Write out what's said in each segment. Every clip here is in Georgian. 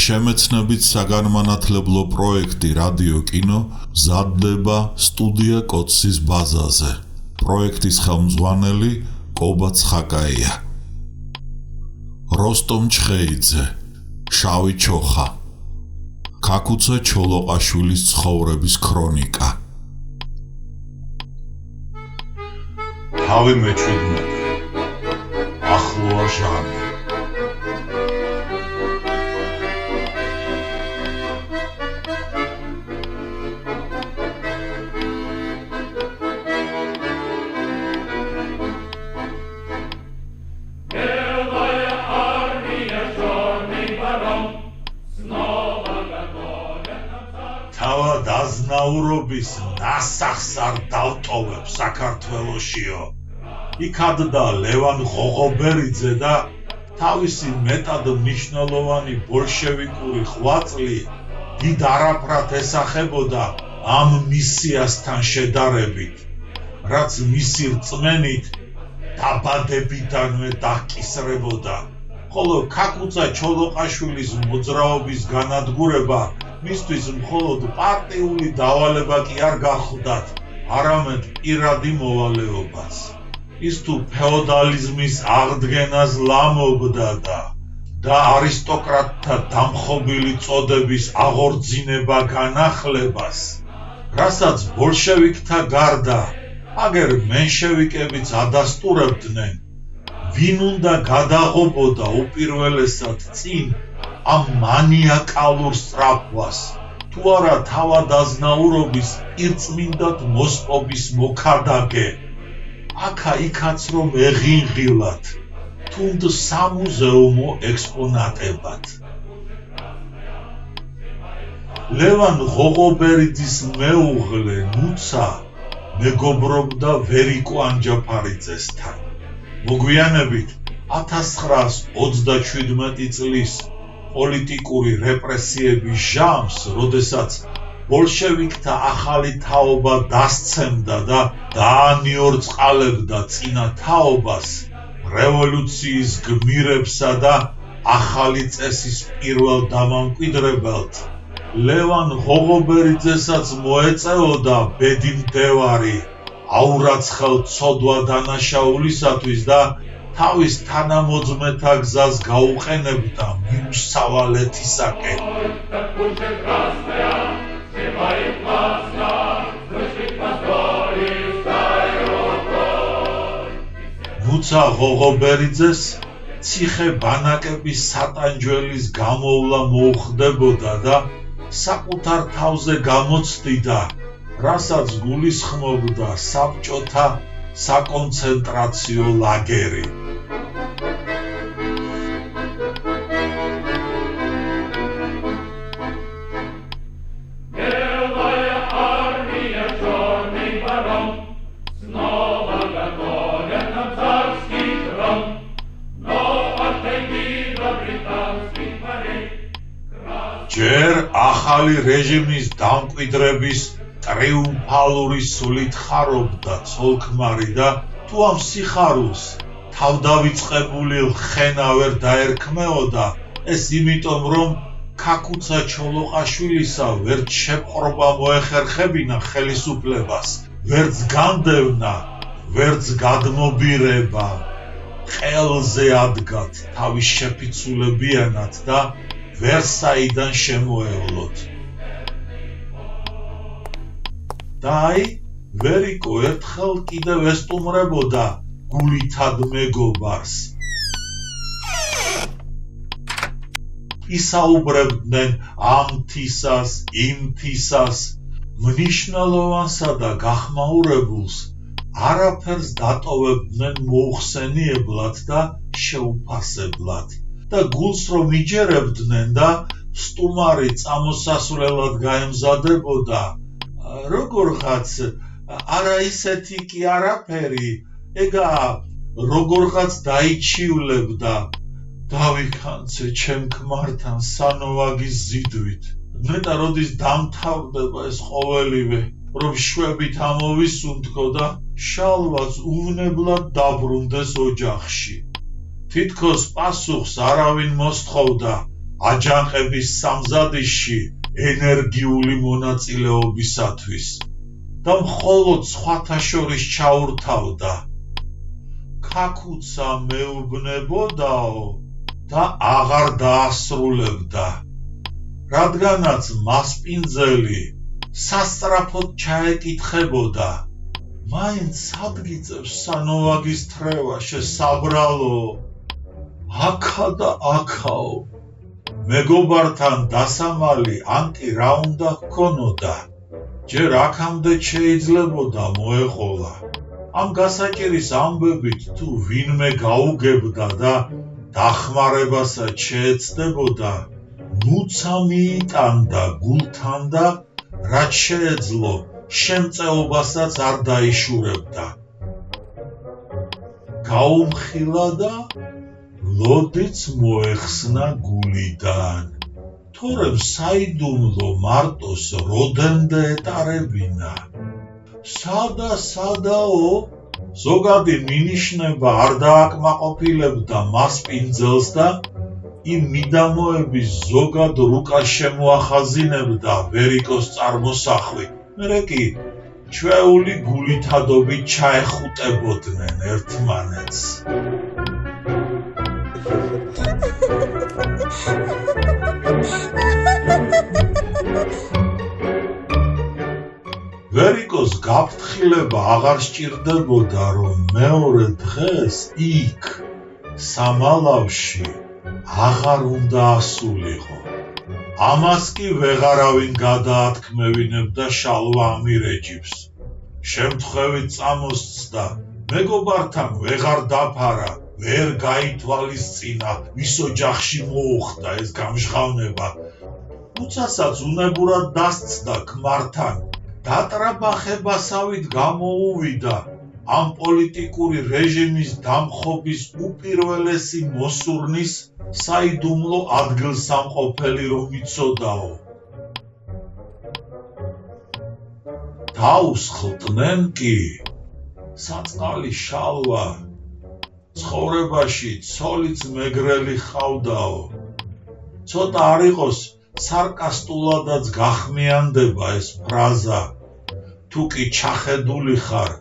შემეცნებით საგანმანათლებლო პროექტი რადიო კინო მზადდება სტუდია კოცის ბაზაზე. პროექტის ხელმძღვანელი კობა ცხაკაია. როსტომ ჩხეიძე, შავი ჩოხა, ქაქუცა ჩოლოყაშვილის ცხოვრების ქრონიკა. თავი მეჩვიდნე, ახლოა ჟანი. თავად აზნაურობის ნასახს არ დავტოვებ საქართველოშიო. იქადდა ლევან ღოღობერიძე და თავისი მეტად მნიშვნელოვანი ბოლშევიკური ღვაწლი დიდ არაფრად ესახებოდა ამ მისიასთან შედარებით, რაც მისი რწმენით დაბადებიდანვე დაკისრებოდა, ხოლო ქაქუცა ჩოლოყაშვილის მოძრაობის განადგურება მისთვის მხოლოდ პარტიული დავალება კი არ გახლდათ, არამედ პირადი მოვალეობაც. ის თუ ფეოდალიზმის აღდგენას ლამობდა და არისტოკრატთა დამხობილი წოდების აღორძინება განახლებას, რასაც ბოლშევიკთა გარდა აგერ მენშევიკებიც ადასტურებდნენ, ვინ უნდა გადაღობოდა უპირველესად წინ ამ მანიაკალურ სწრაფვას, თუ არა თავად აზნაურობის პირწმინდად მოსპობის მოქადაგე, აქა-იქაც რომ ეღინღილად, თუნდ სამუზეუმო ექსპონატებად. ლევან ღოღობერიძის მეუღლე ნუცა მეგობრობდა ვერიკო ანჯაფარიძესთან. მოგვიანებით 1927 წლის პოლიტიკური რეპრესიების ჟამს, როდესაც ბოლშევიკთა ახალი თაობა დასცემდა და დაანიორწყალებდა წინა თაობას, რევოლუციის გმირებსა და ახალი წესის პირველ დამამკვიდრებელთ, ლევან ღოღობერიძესაც მოეწეოდა ბედი-მდევარი აურაცხელ ცოდვა დანაშაულისათვის და თავის თანამოძმეთა გზას გაუყენებდა მიუსავალეთისაკენ. ნუცა ღოღობერიძეს ციხე ბანაკების სატანჯველის გამოვლა მოუხდებოდა და საკუთარ თავზე გამოცდიდა, რასაც გულისხმობდა საბჭოთა საკონცენტრაციო ლაგერი. ჯერ ახალი რეჟიმის დამკვიდრების ტრიუმფალური სულით ხარობდა ცოლქმარი და თუ ამ სიხარულს თავდავიწყებული ხენა ვერ დაერქმეოდა, ეს იმიტომ რომ ქაქუცა ჩოლოყაშვილისა ვერც შეპყრობა მოეხერხებინა ხელისუფლებას, ვერც განდევნა, ვერც გადმობირება, ყელზე ადგათ თავის შეფიცულებიანად და ვერსაიდან შემოევლოთ. და აი, ვერიკო ერთხელ კიდევ ესტუმრებოდა გულითად მეგობარს. ისაუბრებდნენ ამ თისას, იმ თისას, მნიშვნელოვანსა და გახმაურებულს არაფერს დატოვებდნენ მოუხსენიებლად და შეუფასებლად და გულს რომ იჯერებდნენ და სტუმარი წამოსასვლელად გაემზადებოდა, როგორღაც არა ისეთი კი არაფერი, ეგა როგორღაც დაიჩივლებდა, დავიქანცე ჩემ ქმართან სანოვაგის ზიდვით. მეტა როდის დამთავრდება ეს ყოველივე, რომ შვებით ამოვისუნთქო და შალვაც უვნებლად დაბრუნდეს ოჯახში. თითქოს პასუხს არავინ მოსთხოვდა, აჯანყების სამზადისში ენერგიული მონაწილეობისათვის და მხოლოდ სხვათა შორის ჩაურთავდა. ქაქუცა მეუბნებოდაო და აღარ დაასრულებდა, რადგანაც მასპინძელი სასწრაფოდ ჩაეკითხებოდა, მაინც სადგიწევს სანოვაგის თრევა შესაბრალო, აქა და აქაო. მეგობართან დასამალი ანკი რა უნდა ჰქონოდა, ჯერ აქამდე შეიძლებოდა მოეყოლა. ამ გასაჭირის ამბებით თუ ვინმე გაუგებდა და დახმარებასაც შეეცდებოდა, ნუცა მიიტანდა გულთან და რაც შეეძლო, შემწეობასაც არ დაიშურებდა. გაუმხილა და ლოდიც მოეხსნა გულიდან, თორემ საიდუმლო მარტოს როდემდე ეტარებინა. სადაო, ზოგადი მინიშნება არ დააკმაყოფილებდა მასპინძელს და იმ მიდამოების ზოგად რუკას შემოახაზინებდა ვერიკოს წარმოსახვი. მერე კი ჩვეული გულითადობით ჩაეხუტებოდნენ ერთმანეთს. ვერიკოს გაფრთხილება აღარ სჭირდებოდა, რომ მეორე დღეს იქ, სამალავში, აღარ უნდა ასულიყო. ამას კი ვეღარავინ გადაათქმევინებდა შალვა ამირეჯიბს. შემთხვევით წამოსცდა, მეგობართან ვეღარ დაფარა, ვერ გაითვალისწინა, ვის ოჯახში მოუხდა ეს გამჟღავნება. უცასაც უნებურად დასცდა ქმართან, დატრაბახებასავით გამოუვიდა ამ პოლიტიკური რეჟიმის დამხობის უპირველესი მოსურნის საიდუმლო ადგილსამყოფელი რომ იცოდაო. დაუსხლტნენ კი საწყალი შალვა, ცხოვრებაში ცოლიც მეგრელი ხავდაო. ცოტა არ იყოს სარკასტულადაც გახმიანდება ეს ფრაზა, თუ კი ჩახედული ხარ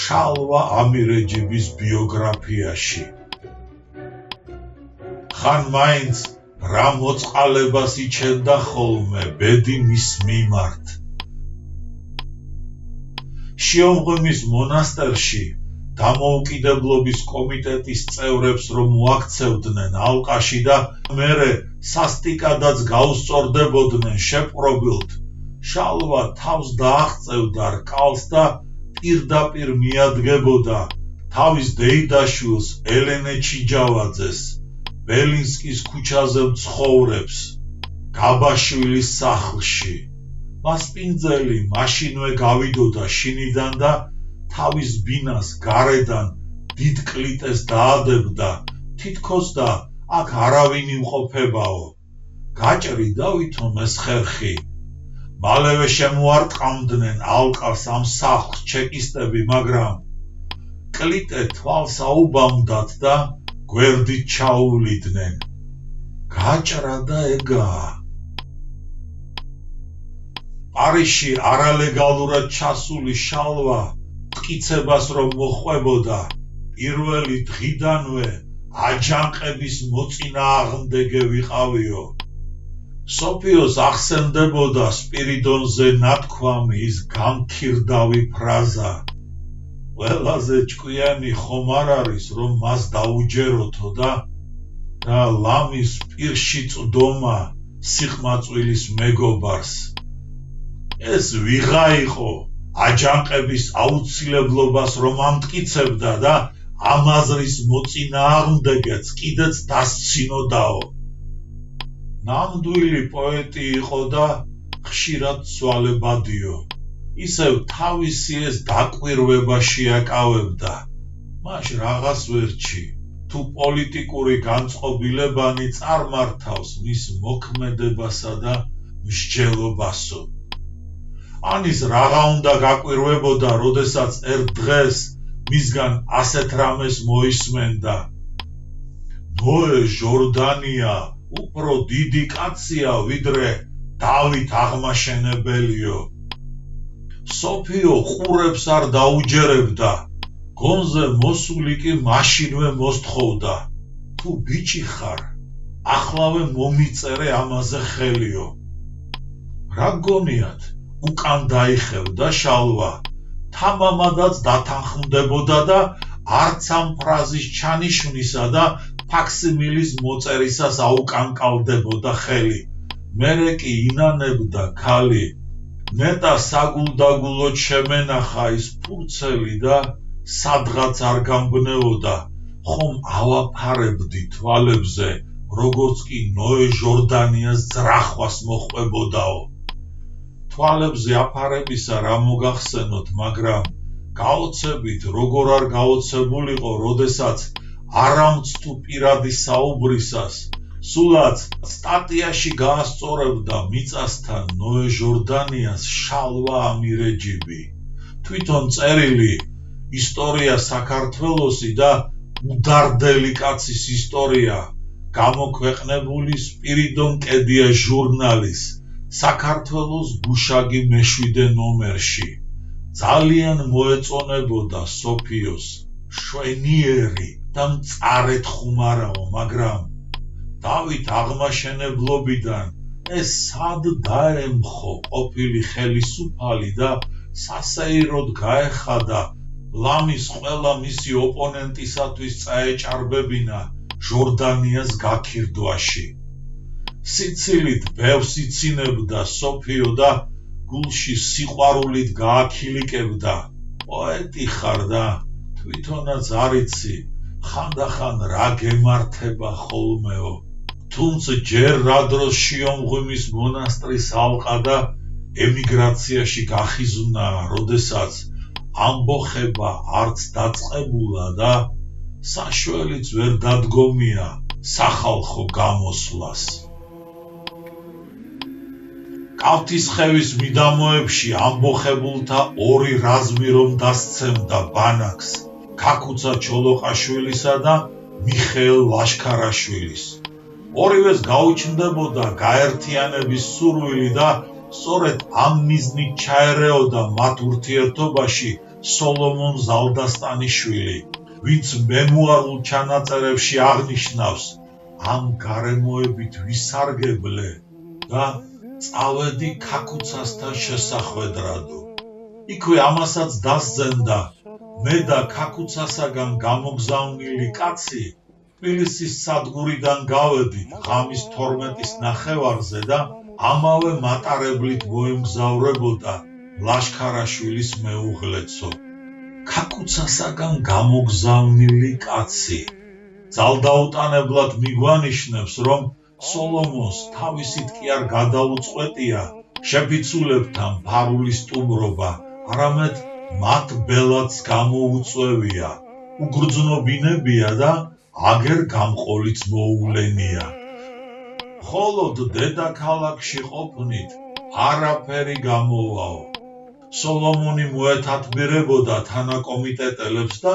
შალვა ამირეჯიბის ბიოგრაფიაში. ხან მაინც რა მოწყალებას იჩენდა ხოლმე ბედი მის მიმართ. შიომღვიმის მონასტერში დამოუკიდებლობის კომიტეტის წევრებს რომ მოაქცევდნენ ალყაში და მერე სასტიკადაც გაუსწორდებოდნენ შეპყრობილთ, შალვა თავს დააღწევდა რკალს და პირდაპირ მიადგებოდა თავის დეიდაშვილს ელენე ჩიჯავაძეს, ბელინსკის ქუჩაზე მცხოვრებს, გაბაშვილის სახლში. მასპინძელი მაშინვე გავიდოდა შინიდან და თავის ბინას გარედან დიდ კლიტეს დაადებდა, თითქოს და აქ არავინ იმყოფებაო. გაჭრიდა ვითომ ეს ხერხი. მალევე შემოარტყამდნენ ალყას ამ სახლს ჩეკისტები, მაგრამ კლიტე თვალს აუბამდათ და გვერდით ჩაუვლიდნენ. გაჭრა და ეგაა. პარიზში არალეგალურად ჩასული შალვა მტკიცებას რომ მოხვებოდა, პირველი დღიდანვე აჯანყების მოწინააღმდეგე ვიყავიო. სოფიოს ახსენდებოდა სპირიდონზე ნათქვამი ის გამქირდავი ფრაზა. ყველაზე ჭკვიანი ხომ არ არის რომ მას დაუჯეროთო და ლამის პირში წვდომა სიყმაწვილის მეგობარს. ეს ვიღა იყო აჯანყების აუცილებლობას რომ ამტკიცებდა და ამ აზრის მოწინააღმდეგეც კიდეც დასცინოდაო. ნამდვილი პოეტი იყო და ხშირად ცვალებადიო. ისევ თავისი ეს დაკვირვება შეაკავებდა. მაშ რაღაც ვერჩი, თუ პოლიტიკური განწყობილებანი წარმართავს მის მოქმედებასა და მსჯელობასო. ანის რაღა უნდა გაკვირვებოდა, როდესაც ერთ დღეს მისგან ასეთ რამეს მოისმენდა. ნოე ჟორდანია უფრო დიდი კაცია ვიდრე დავით აღმაშენებელიო. სოფიო ყურებს არ დაუჯერებდა, გონზე მოსული კი მაშინვე მოსთხოვდა. თუ ბიჭი ხარ, ახლავე მომიწერე ამაზე ხელიო. რა გონიათ, უკან დაიხევდა შალვა, თამამადაც დათანხმდებოდა და არც ამ ფრაზის ჩანიშვნისა და ფაქსიმილის მოწერისას აუკანკავდებოდა ხელი. მერე კი ინანებდა ქალი, ნეტა საგულდაგულოდ შემენახა ის ფურცელი და სადღაც არ გამბნეოდა, ხომ ავაფარებდი თვალებზე, როგორც კი ნოე ჟორდანიას ძრახვას მოხვებოდაო. თვალებზე აფარებისა რა მოგახსენოთ, მაგრამ გაოცებით როგორ არ გაოცებულიყო, როდესაც არამცთუ პირადი საუბრისას, სულაც სტატიაში გაასწორებდა მიწასთან ნოე ჟორდანიას შალვა ამირეჯიბი. თვითონ წერილი ისტორია საქართველოსი და უდარდელი კაცის ისტორია გამოქვეყნებული სპირიდონ კედია ჟურნალის საქართველოს გუშაგი მეშვიდე ნომერში. ძალიან მოეწონებოდა სოფიოს შვენიერი და მწარედ ხუმარაო, მაგრამ დავით აღმაშენებლობიდან ეს სად დაემხო ყოფილი ხელისუფალი და სასეიროდ გაეხადა ლამის ყველა მისი ოპონენტისათვის წაეჭარბებინა ჟორდანიას გაქირდვაში. სიცილით ბევრს იცინებდა სოფიო და გულში სიყვარულით გააქილიკებდა. პოეტი ხარ და თვითონაც არ იცი ხანდახან რა გემართება ხოლმეო. თუმცა ჯერ რა დროს შიომღვიმის მონასტრის ალყა და ემიგრაციაში გახიზნა, როდესაც ამბოხება არც დაწყებულა და საშველიც ვერ დადგომია სახალხო გამოსვლას. კავთისხევის მიდამოებში ამბოხებულთა ორი რაზმი რომ დასცემდა ბანაკს, ქაქუცა ჩოლოყაშვილისა და მიხეილ ლაშქარაშვილის. ორივეს გაუჩნდებოდა გაერთიანების სურვილი და სწორედ ამ მიზნით ჩაერეოდა მათ ურთიერთობაში სოლომონ ზალდასტანიშვილი, ვინც მემუარულ ჩანაწერებში აღნიშნავს, ამ გარემოებით ვისარგებლე და წავედი ქაქუცასთან შესახვედრადო. იქვე ამასაც დასძენდა, მე და ქაქუცასაგან გამოგზავნილი კაცი თბილისის სადგურიდან გავედით ღამის 12-ის ნახევარზე და ამავე მატარებლით მოემგზავრებოდა ლაშქარაშვილის მეუღლეცო. ქაქუცასაგან გამოგზავნილი კაცი ძალდაუტანებლად მიგვანიშნებს, რომ სოლომონს თავისით კი არ გადაუწყვეტია შეფიცულებთან ფარული სტუმრობა, არამედ მათ ბელადს გამოუწვევია, უგრძნობინებია და აგერ გამყოლიც მოუვლენია. მხოლოდ დედაქალაქში ყოფნით არაფერი გამოვაო. სოლომონი მოეთათბირებოდა თანაკომიტეტელებს და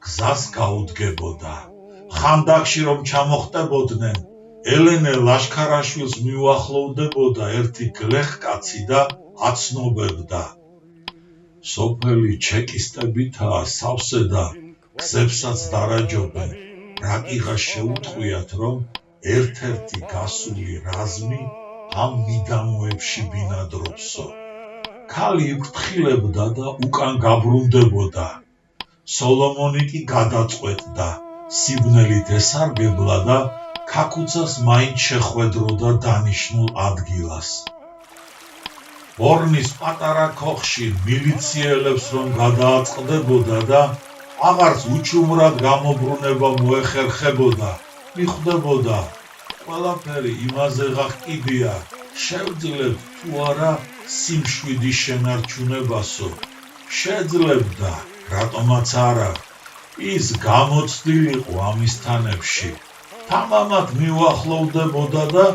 გზას გაუდგებოდა. ხანდახში რომ ჩამოხტებოდნენ, ელენე ლაშქარაშვილს მიუახლოვდებოდა ერთი გლეხკაცი და აცნობებდა. სოფელი ჩეკისტებითაა სავსე და გზებსაც დარაჯობენ, რაკიღა შეუთყვიათ, რომ ერთ-ერთი გასული რაზმი ამ მიდამოებში ბინადრობსო. ქალი იფრთხილებდა და უკან გაბრუნდებოდა. სოლომონი კი გადაწყვეტდა, სიბნელით ესარგებლა და ქაქუცას მაინც შეხვედროდა დანიშნულ ადგილას. ბორნის პატარა ქოხში მილიციელებს რომ გადააწყდებოდა და აღარც უჩუმრად გამობრუნება მოეხერხებოდა, მიხვდებოდა, ყველაფერი იმაზე ღაყიდია, შევძლებ თუ არა სიმშვიდის შენარჩუნებასო. შეძლებდა, რატომაც არა, ის გამოცდილიყო ამისთანებში. თამამად მიუახლოვდებოდა და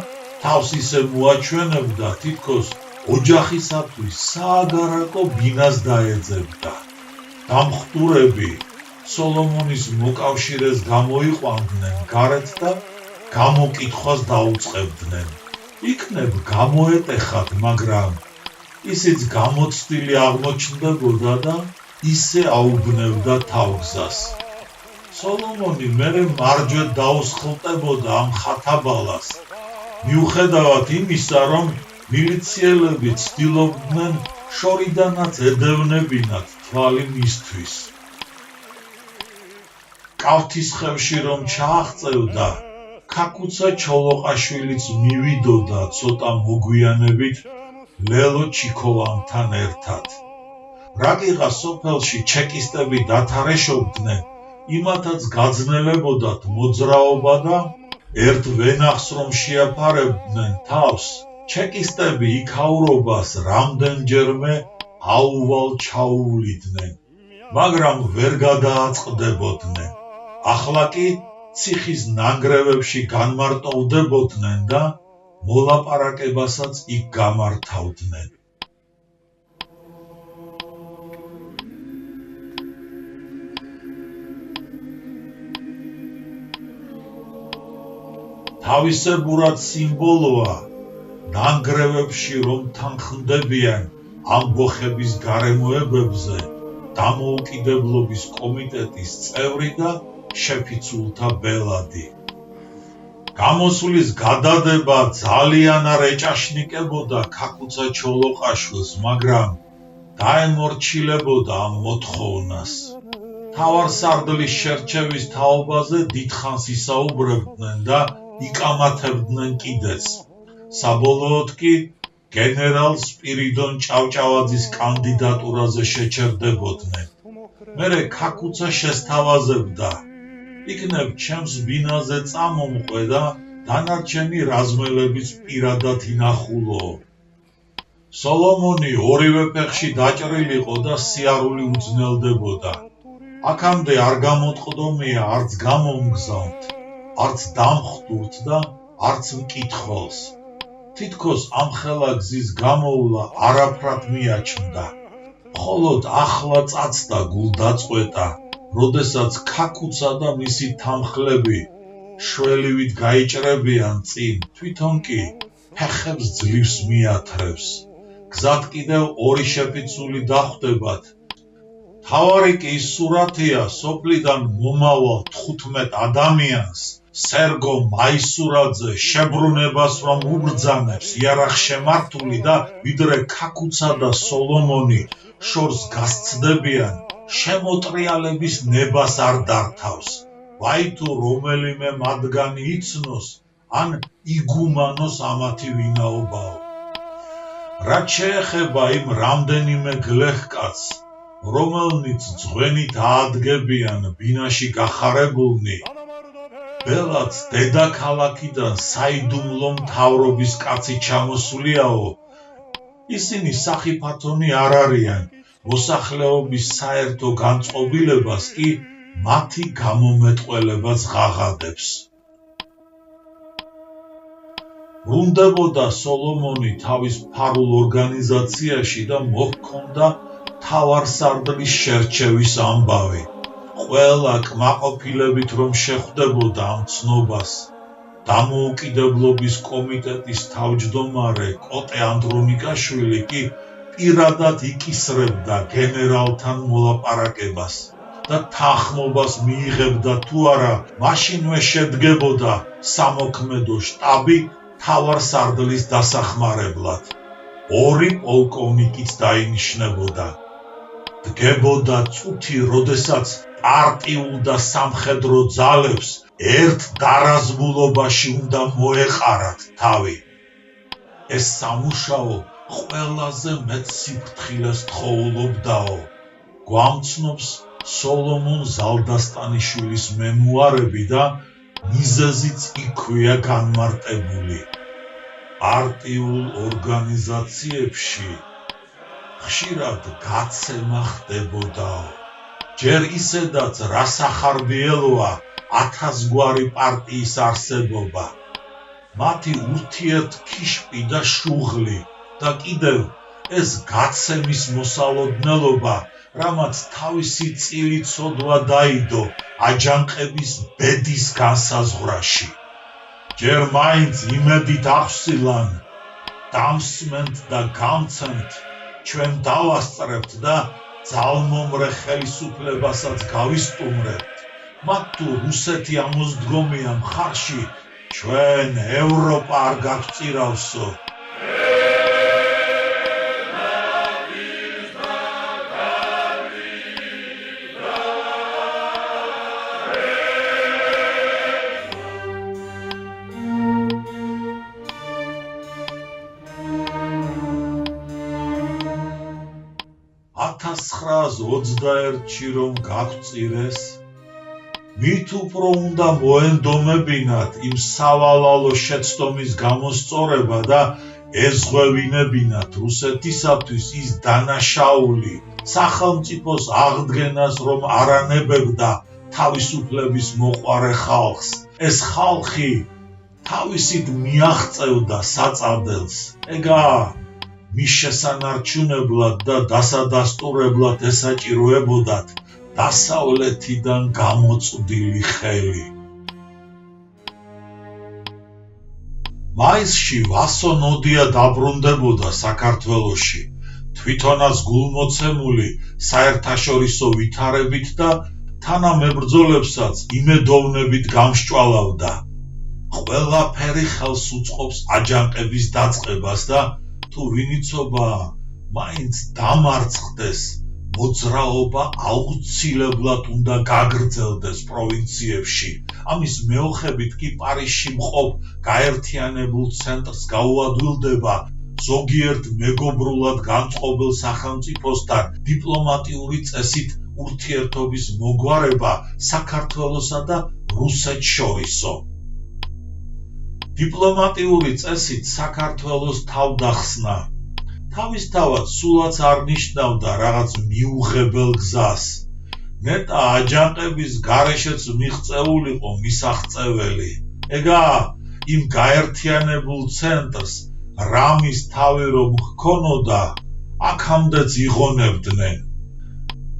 თავს ისე მოაჩვენებდა, თითქოს ოჯახისათვის სააგარაკო ბინას დაეძებდა. დამხტურები სოლომონის მოკავშირეს გამოიყვანდნენ გარეთ და გამოკითხვას დაუწყებდნენ. იქნებ გამოეტეხათ, მაგრამ ისიც გამოცდილი აღმოჩნდებოდა და ისე აუბნევდა თავგზას. სოლომონი მერე მარჯვედ დაუსხლტებოდა ამ ხათაბალას, მიუხედავად იმისა, რომ მილიციელები ცდილობდნენ შორიდანაც ედევნებინათ თვალი მისთვის. კავთისხევში რომ ჩააღწევდა, ქაკუცა ჩოლოყაშვილიც მივიდოდა ცოტა მოგვიანებით ლელო ჩიქოვანთან ერთად. რაკიღა სოფელში ჩეკისტები დათარეშობდნენ, იმათაც გაძნელებოდათ მოძრაობა და ერთ ვენახს რომ შეაფარებდნენ თავს, ჩეკისტები იქაურობას რამდენჯერმე აუვალ ჩაუვლიდნენ, მაგრამ ვერ გადააწყდებოდნენ. ახლა კი ციხის ნანგრევებში განმარტოვდებოდნენ და მოლაპარაკებასაც იქ გამართავდნენ. თავისებურად სიმბოლოა ნანგრევებში რომ თანხმდებიან ამბოხების გარემოებებზე დამოუკიდებლობის კომიტეტის წევრი და შეფიცულთა ბელადი. გამოსვლის გადადება ძალიან არ ეჭაშნიკებოდა ქაკუცა ჩოლოყაშვილს, მაგრამ დაემორჩილებოდა ამ მოთხოვნას. თავარსარდლის შერჩევის თაობაზე დიდხანს ისაუბრებდნენ და იკამათებდნენ კიდეც. საბოლოოდ კი გენერალ სპირიდონ ჭავჭავაძის კანდიდატურაზე შეჩერდებოდნენ. მერე ქაკუცა შესთავაზებდა, იქნებ ჩემს ბინაზე წამომყვე და დანარჩენი რაზმელებიც პირადად ინახულო. სოლომონი ორივე ფეხში დაჭრილიყო და სიარული უძნელდებოდა. აქამდე არ გამოტყდომია არც გამომგზავნთ, არც დამხვდურთ და არც მკითხველს. თითქოს ამხელა გზის გამოვლა არაფრად მიაჩნდა. მხოლოდ ახლა წაცდა გულდაწყვეტა, როდესაც ქაკუცა და მისი თანხლები შველივით გაიჭრებიან წინ, თვითონ კი ფეხებს ძლივს მიათრევს. გზად კიდევ ორი შეფიცული დახვდებათ. თავარი კი ის სურათია სოფლიდან მომავალ 15 ადამიანს, სერგო მაისურაძე შებრუნებას რომ უბრძანებს იარაღშემართული და ვიდრე ქაკუცა და სოლომონი შორს გასცდებიან, შემოტრიალების ნებას არ დართავს. ვაი თუ რომელიმე მათგანი იცნოს, ან იგუმანოს ამათი ვინაობაო. რაც შეეხება იმ რამდენიმე გლეხკაცს, რომელნიც ძღვენით აადგებიან ბინაში გახარებულნი, ბელაც დედაქალაქიდან საიდუმლო მთავრობის კაცი ჩამოსულიაო, ისინი სახიფათონი არ არიან, მოსახლეობის საერთო განწყობილებას კი მათი გამომეტყველებაც ღაღადებს. ბრუნდებოდა სოლომონი თავის ფარულ ორგანიზაციაში და მოჰქონდა თავარსარდლის შერჩევის ამბავი. ყველა კმაყოფილებით რომ შეხვდებოდა ამ ცნობას. დამოუკიდებლობის კომიტეტის თავმჯდომარე კოტე ანდრონიკაშვილი კი პირადად იკისრებდა გენერალთან მოლაპარაკებას და თანხმობას მიიღებდა თუ არა, მაშინვე შედგებოდა სამოქმედო შტაბი თავარსარდლის დასახმარებლად. 2 პოლკოვნიკიც დაინიშნებოდა. დგებოდა წუთი, როდესაც პარტიულ და სამხედრო ძალებს ერთ დარაზმულობაში უნდა მოეყარათ თავი. ეს სამუშაო ყველაზე მეტ სიფრთხილეს თხოვლობდაო. გვამცნობს სოლომონ ზალდასტანიშვილის მემუარები და მიზეზიც იქვეა განმარტებული. პარტიულ ორგანიზაციებში ხშირად გაცემა ხდებოდაო. ჯერ ისედაც რასახარბიელოა 1000 გვარი პარტიის არსებობა. მათი ურთიერთქიშპი და შუღლი და კიდევ ეს გაცემის მოსალოდნელობა, რამაც თავისი წილი ცოდვა დაიდო აჯანყების ბედის განსაზღვრაში. ჯერ მაინც იმედით აღსილან, დამსმენთ და გამცემთ, ჩვენ დავასწრებთ და ძალმომრე ხელისუფლებასაც გავისტუმრებთ. მათ თუ რუსეთი ამოსდგომია მხარში, ჩვენ ევროპა არ გაგწირავსო. $1921-ში რომ გაგწირეს, მით უფრო უნდა მოენდომებინათ იმ სავალალო შეცდომის გამოსწორება და ეზღვევინებინათ რუსეთისათვის ის დანაშაული სახელმწიფოს აღდგენას, რომ არანებებდა თავისუფლების მოყვარე ხალხს. ეს ხალხი თავისით მიაღწევდა საწადელს. ეგაა მის შესანარჩუნებლად და დასადასტურებლად ესაჭიროებოდათ დასავლეთიდან გამოწვდილი ხელი. მაისში ვასო ნოდია დაბრუნდებოდა საქართველოში, თვითონაც გულმოცემული საერთაშორისო ვითარებით და თანამებრძოლებსაც იმედოვნებით გამსჭვალავდა. ყველაფერი ხელს უწყობს აჯანყების დაწყებას და თუ ვინიცობა მაინც დამარცხდეს, მოძრაობა აუცილებლად უნდა გაგრძელდეს პროვინციებში. ამის მეოხებით კი პარიზში მყოფ გაერთიანებულ ცენტრს გაუადვილდება ზოგიერთ მეგობრულად განწყობილ სახელმწიფოსთან დიპლომატიური წესით ურთიერთობის მოგვარება საქართველოსა და რუსეთს შორისო. დიპლომატიური წესით საქართველოს თავდახსნა თავისთავად სულაც არ ნიშნავდა რაღაც მიუღებელ გზას. ნეტა აჯანყების გარეშეც მიღწეულიყო მისაღწეველი. ეგაა იმ გაერთიანებულ ცენტრს რამის თავი რომ ჰქონოდა, აქამდეც იღონებდნენ.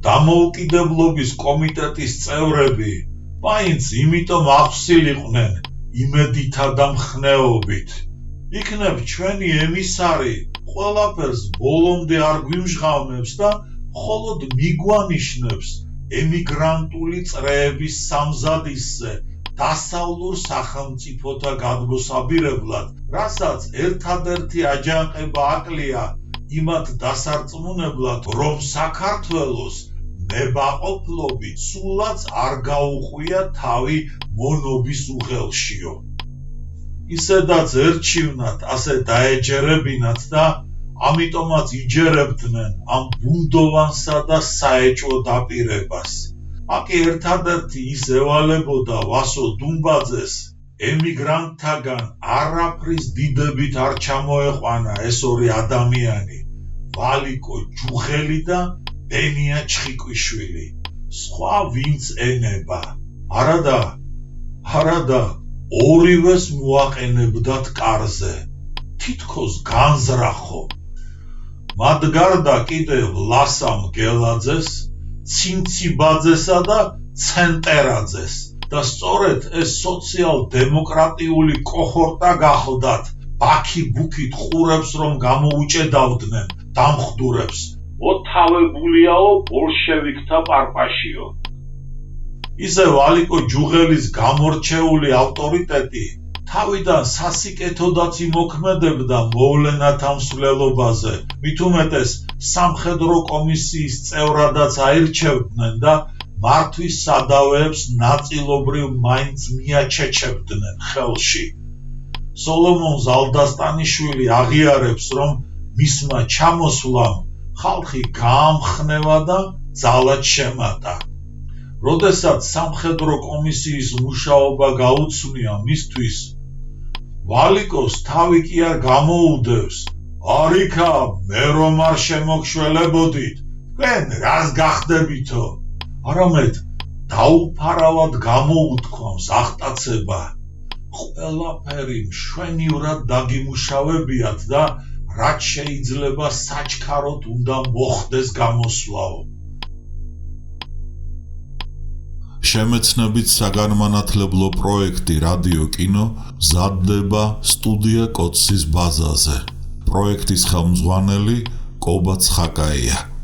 დამოუკიდებლობის კომიტეტის წევრები მაინც იმიტომ აღსილიყვნენ იმედითა და მხნეობით. იქნებ ჩვენი ემისარი ყველაფერს ბოლომდე არ გვიმჟღავნებს და მხოლოდ მიგვანიშნებს ემიგრანტული წრეების სამზადისზე დასავლურ სახელმწიფოთა გადმოსაბირებლად, რასაც ერთადერთი აჯანყება აკლია იმათ დასარწმუნებლად, რომ საქართველოს ნებაყოფლობით სულაც არ გაუყვია თავი მონობის უღელშიო. ისედაც ერჩივნათ, ასე დაეჯერებინათ და ამიტომაც იჯერებდნენ ამ ბუნდოვანსა და საეჭვო დაპირებას. აკი ერთადერთი ის ევალებოდა ვასო დუმბაძეს, ემიგრანტთაგან არაფრის დიდებით არ ჩამოეყვანა ეს ორი ადამიანი, ვალიკო ჯუღელი და ბენია ჩხიკვიშვილი. სხვა ვინც ენება. არადა ორივეს მოაყენებდათ კარზე, თითქოს განზრახო. მათ გარდა კიდევ ლასამ გელაძეს, ცინციბაძესა და ცენტერაძეს და სწორედ ეს სოციალ-დემოკრატიული კოჰორტა გახლდათ ბაქი-ბუქით ყურებს რომ გამოუჭედავდნენ დამხდურებს. ოთავებულიაო ბოლშევიკთა პარპაშიო. ისე ვალიკო ჯუღელის გამორჩეული ავტორიტეტი თავიდან სასიკეთოდაც იმოქმედებდა მოვლენათა მსვლელობაზე, მით უმეტეს სამხედრო კომისიის წევრადაც აირჩევდნენ და მართვის სადავეებს ნაწილობრივ მაინც მიაჩეჩებდნენ ხელში. სოლომონ ზალდასტანიშვილი აღიარებს, რომ მისმა ჩამოსვლამ ხალხი გაამხნევა და ძალად შემატა. როდესაც სამხედრო კომისიის მუშაობა გაუცნია მისთვის, ვალიკოს თავი კი არ გამოუდევს. არიქა, მე რომ არ შემოგშველებოდით, თქვენ რას გახდებითო? არამედ დაუფარავად გამოუთქვამს აღტაცება. ყველაფერი მშვენივრად დაგიმუშავებიათ და რაც შეიძლება საჩქაროდ უნდა მოხდეს გამოსვლაო. შემეცნებით საგანმანათლებლო პროექტი რადიო კინო მზადდება სტუდია კოცის ბაზაზე. პროექტის ხელმძღვანელი კობა ცხაკაია.